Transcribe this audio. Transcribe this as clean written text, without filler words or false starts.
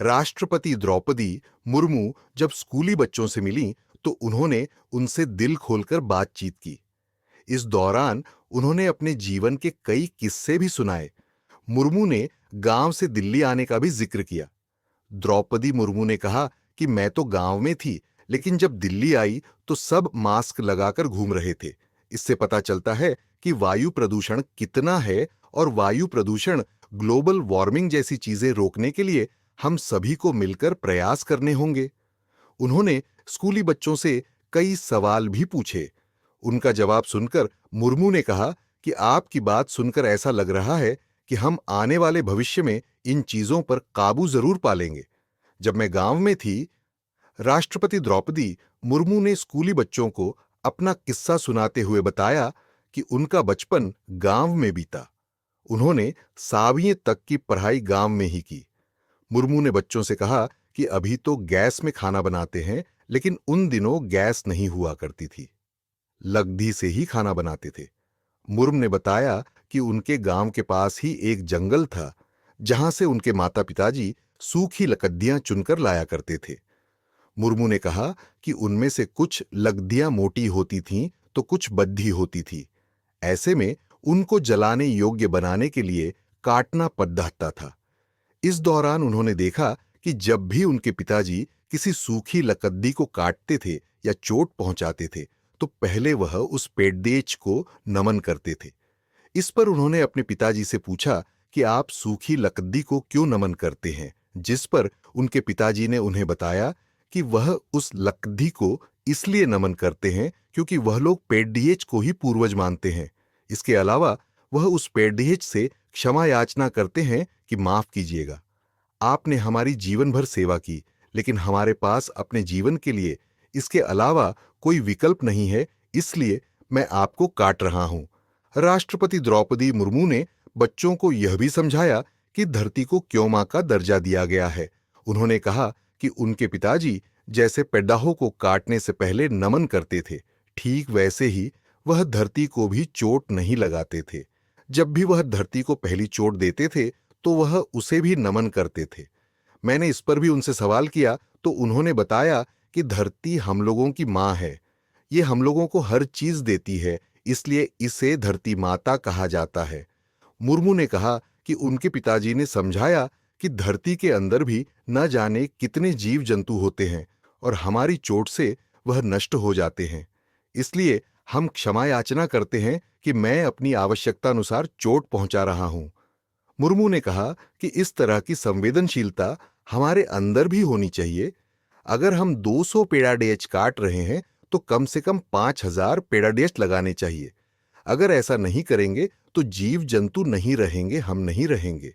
राष्ट्रपति द्रौपदी मुर्मू जब स्कूली बच्चों से मिली तो उन्होंने उनसे दिल खोलकर बातचीत की। इस दौरान उन्होंने अपने जीवन के कई किस्से भी सुनाए। मुर्मू ने गांव से दिल्ली आने का भी जिक्र किया। द्रौपदी मुर्मू ने कहा कि मैं तो गांव में थी, लेकिन जब दिल्ली आई तो सब मास्क लगाकर घूम रहे थे। इससे पता चलता है कि वायु प्रदूषण कितना है और वायु प्रदूषण, ग्लोबल वार्मिंग जैसी चीजें रोकने के लिए हम सभी को मिलकर प्रयास करने होंगे। उन्होंने स्कूली बच्चों से कई सवाल भी पूछे। उनका जवाब सुनकर मुर्मू ने कहा कि आपकी बात सुनकर ऐसा लग रहा है कि हम आने वाले भविष्य में इन चीजों पर काबू जरूर पालेंगे। जब मैं गांव में थी, राष्ट्रपति द्रौपदी मुर्मू ने स्कूली बच्चों को अपना किस्सा सुनाते हुए बताया कि उनका बचपन गांव में बीता। उन्होंने 7वीं तक की पढ़ाई गांव में ही की। मुर्मू ने बच्चों से कहा कि अभी तो गैस में खाना बनाते हैं, लेकिन उन दिनों गैस नहीं हुआ करती थी। लकड़ी से ही खाना बनाते थे। मुर्मू ने बताया कि उनके गांव के पास ही एक जंगल था, जहां से उनके माता पिताजी सूखी लकड़ियां चुनकर लाया करते थे। मुर्मू ने कहा कि उनमें से कुछ लकड़ियां मोटी होती थीं तो कुछ बद्धी होती थी। ऐसे में उनको जलाने योग्य बनाने के लिए काटना पड़ता था। इस दौरान उन्होंने देखा कि जब भी उनके पिताजी किसी सूखी लकड़ी को काटते थे या चोट पहुंचाते थे, तो पहले वह उस पेड़देच को नमन करते थे। इस पर उन्होंने अपने पिताजी से पूछा कि आप सूखी लकड़ी को क्यों नमन करते हैं, जिस पर उनके पिताजी ने उन्हें बताया कि वह उस लकड़ी को इसलिए नमन करते हैं क्योंकि वह लोग पेड़िएच को ही पूर्वज मानते हैं। इसके अलावा वह उस पेड़िएच से क्षमा याचना करते हैं कि माफ कीजिएगा, आपने हमारी जीवन भर सेवा की, लेकिन हमारे पास अपने जीवन के लिए इसके अलावा कोई विकल्प नहीं है, इसलिए मैं आपको काट रहा हूं। राष्ट्रपति द्रौपदी मुर्मू ने बच्चों को यह भी समझाया कि धरती को क्यों मां का दर्जा दिया गया है। उन्होंने कहा कि उनके पिताजी जैसे पेड़ों को काटने से पहले नमन करते थे, ठीक वैसे ही वह धरती को भी चोट नहीं लगाते थे। जब भी वह धरती को पहली चोट देते थे तो वह उसे भी नमन करते थे। मैंने इस पर भी उनसे सवाल किया तो उन्होंने बताया कि धरती हम लोगों की मां है। ये हम लोगों को हर चीज देती है, इसलिए इसे धरती माता कहा जाता है। मुर्मू ने कहा कि उनके पिताजी ने समझाया कि धरती के अंदर भी न जाने कितने जीव जंतु होते हैं और हमारी चोट से वह नष्ट हो जाते हैं। इसलिए हम क्षमा याचना करते हैं कि मैं अपनी आवश्यकता अनुसार चोट पहुंचा रहा हूं। मुर्मू ने कहा कि इस तरह की संवेदनशीलता हमारे अंदर भी होनी चाहिए। अगर हम 200 पेड़ाडेच काट रहे हैं तो कम से कम 5000 पेड़ाडेच लगाने चाहिए। अगर ऐसा नहीं करेंगे तो जीव जंतु नहीं रहेंगे, हम नहीं रहेंगे।